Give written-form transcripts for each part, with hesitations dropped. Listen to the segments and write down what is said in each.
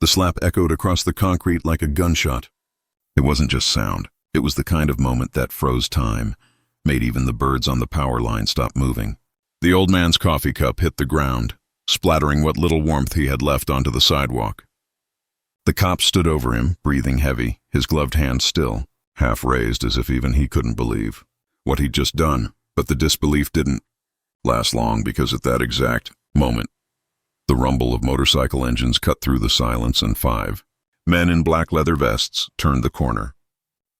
The slap echoed across the concrete like a gunshot. It wasn't just sound. It was the kind of moment that froze time, made even the birds on the power line stop moving. The old man's coffee cup hit the ground, splattering what little warmth he had left onto the sidewalk. The cop stood over him, breathing heavy, his gloved hand still, half raised as if even he couldn't believe what he'd just done, but the disbelief didn't last long because at that exact moment, the rumble of motorcycle engines cut through the silence and 5 men in black leather vests turned the corner.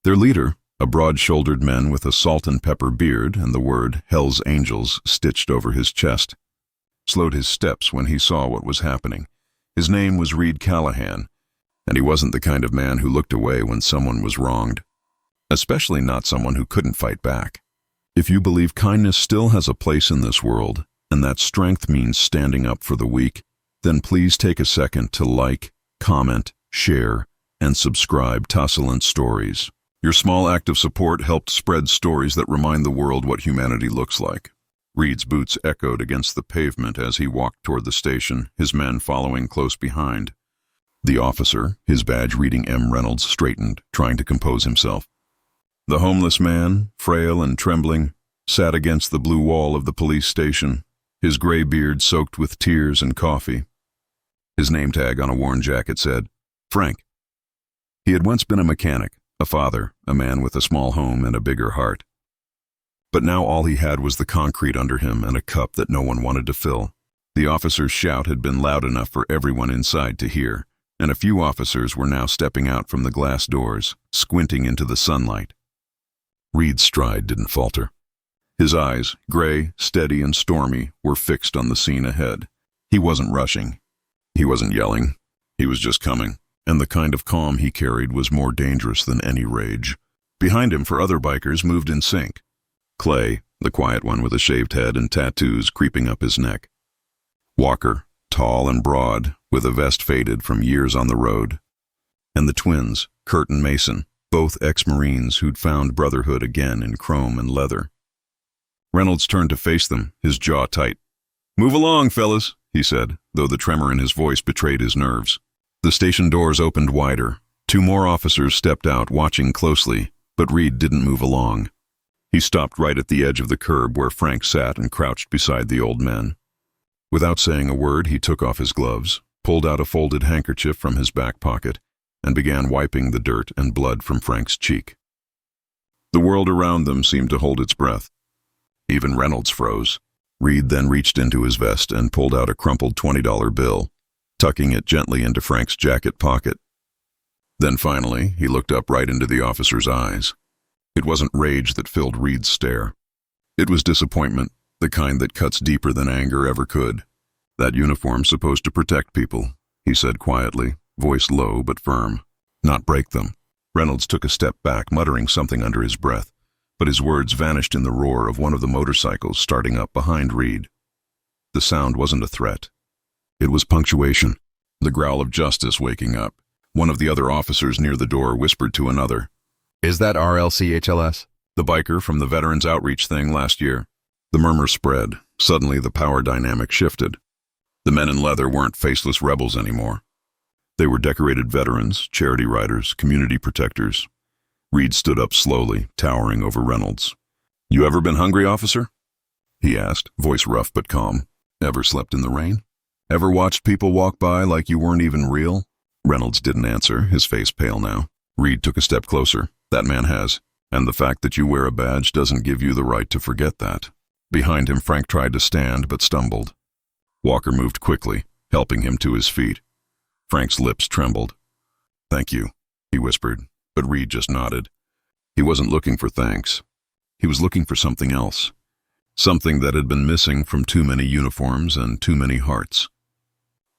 Their leader, a broad-shouldered man with a salt and pepper beard and the word Hell's Angels stitched over his chest, slowed his steps when he saw what was happening. His name was Reed Callahan, and he wasn't the kind of man who looked away when someone was wronged, especially not someone who couldn't fight back. If you believe kindness still has a place in this world, and that strength means standing up for the weak, then please take a second to like, comment, share, and subscribe Tossilent Stories. Your small act of support helped spread stories that remind the world what humanity looks like. Reed's boots echoed against the pavement as he walked toward the station, his men following close behind. The officer, his badge reading M. Reynolds, straightened, trying to compose himself. The homeless man, frail and trembling, sat against the blue wall of the police station, his gray beard soaked with tears and coffee. His name tag on a worn jacket said, Frank. He had once been a mechanic, a father, a man with a small home and a bigger heart. But now all he had was the concrete under him and a cup that no one wanted to fill. The officer's shout had been loud enough for everyone inside to hear, and a few officers were now stepping out from the glass doors, squinting into the sunlight. Reed's stride didn't falter. His eyes, gray, steady, and stormy, were fixed on the scene ahead. He wasn't rushing. He wasn't yelling. He was just coming, and the kind of calm he carried was more dangerous than any rage. Behind him, 4 other bikers moved in sync. Clay, the quiet one with a shaved head and tattoos creeping up his neck. Walker, tall and broad, with a vest faded from years on the road. And the twins, Kurt and Mason, both ex-Marines who'd found brotherhood again in chrome and leather. Reynolds turned to face them, his jaw tight. "Move along, fellas," he said, though the tremor in his voice betrayed his nerves. The station doors opened wider. 2 more officers stepped out, watching closely, but Reed didn't move along. He stopped right at the edge of the curb where Frank sat and crouched beside the old men. Without saying a word, he took off his gloves, pulled out a folded handkerchief from his back pocket, and began wiping the dirt and blood from Frank's cheek. The world around them seemed to hold its breath. Even Reynolds froze. Reed then reached into his vest and pulled out a crumpled $20 bill, tucking it gently into Frank's jacket pocket. Then finally, he looked up right into the officer's eyes. It wasn't rage that filled Reed's stare. It was disappointment, the kind that cuts deeper than anger ever could. "That uniform's supposed to protect people," he said quietly, voice low but firm. "Not break them." Reynolds took a step back, muttering something under his breath, but his words vanished in the roar of one of the motorcycles starting up behind Reed. The sound wasn't a threat. It was punctuation, the growl of justice waking up. One of the other officers near the door whispered to another, "Is that RLCHLS? The biker from the Veterans Outreach thing last year." The murmur spread. Suddenly the power dynamic shifted. The men in leather weren't faceless rebels anymore. They were decorated veterans, charity riders, community protectors. Reed stood up slowly, towering over Reynolds. "You ever been hungry, officer?" he asked, voice rough but calm. "Ever slept in the rain? Ever watched people walk by like you weren't even real?" Reynolds didn't answer, his face pale now. Reed took a step closer. "That man has. And the fact that you wear a badge doesn't give you the right to forget that." Behind him, Frank tried to stand but stumbled. Walker moved quickly, helping him to his feet. Frank's lips trembled. "Thank you," he whispered, but Reed just nodded. He wasn't looking for thanks. He was looking for something else. Something that had been missing from too many uniforms and too many hearts.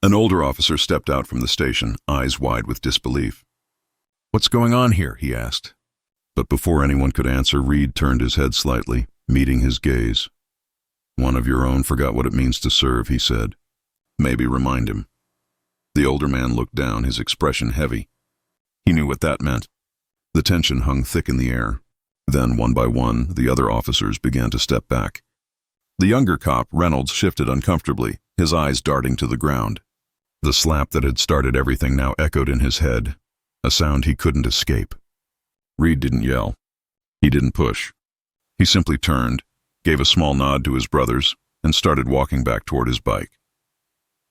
An older officer stepped out from the station, eyes wide with disbelief. "What's going on here?" he asked. But before anyone could answer, Reed turned his head slightly, meeting his gaze. "One of your own forgot what it means to serve," he said. "Maybe remind him." The older man looked down, his expression heavy. He knew what that meant. The tension hung thick in the air. Then, one by one, the other officers began to step back. The younger cop, Reynolds, shifted uncomfortably, his eyes darting to the ground. The slap that had started everything now echoed in his head, a sound he couldn't escape. Reed didn't yell. He didn't push. He simply turned, gave a small nod to his brothers, and started walking back toward his bike.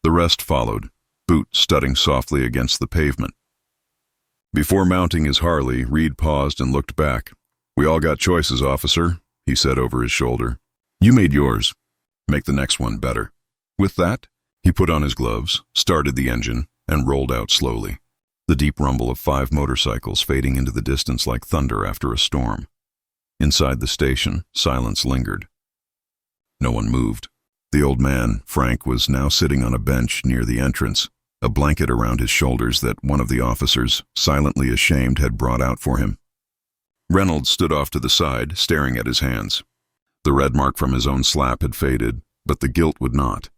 The rest followed, boot studding softly against the pavement. Before mounting his Harley, Reed paused and looked back. "We all got choices, officer," he said over his shoulder. "You made yours. Make the next one better." With that, he put on his gloves, started the engine, and rolled out slowly, the deep rumble of 5 motorcycles fading into the distance like thunder after a storm. Inside the station, silence lingered. No one moved. The old man, Frank, was now sitting on a bench near the entrance, a blanket around his shoulders that one of the officers, silently ashamed, had brought out for him. Reynolds stood off to the side, staring at his hands. The red mark from his own slap had faded, but the guilt would not.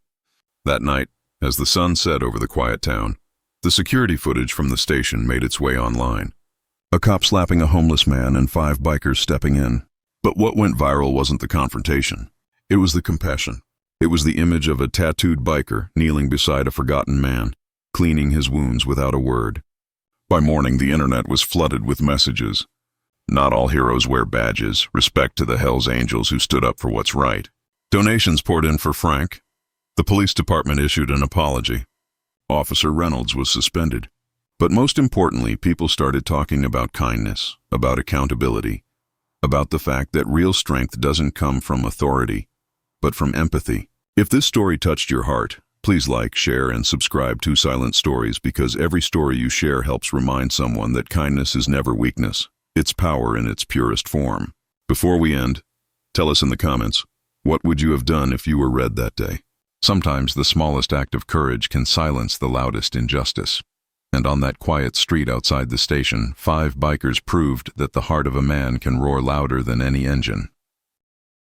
That night, as the sun set over the quiet town, the security footage from the station made its way online. A cop slapping a homeless man and 5 bikers stepping in. But what went viral wasn't the confrontation. It was the compassion. It was the image of a tattooed biker kneeling beside a forgotten man, cleaning his wounds without a word. By morning, the internet was flooded with messages. "Not all heroes wear badges. Respect to the Hells Angels who stood up for what's right." Donations poured in for Frank. The police department issued an apology. Officer Reynolds was suspended. But most importantly, people started talking about kindness, about accountability, about the fact that real strength doesn't come from authority, but from empathy. If this story touched your heart, please like, share, and subscribe to Silent Stories, because every story you share helps remind someone that kindness is never weakness. It's power in its purest form. Before we end, tell us in the comments, what would you have done if you were Red that day? Sometimes the smallest act of courage can silence the loudest injustice. And on that quiet street outside the station, 5 bikers proved that the heart of a man can roar louder than any engine.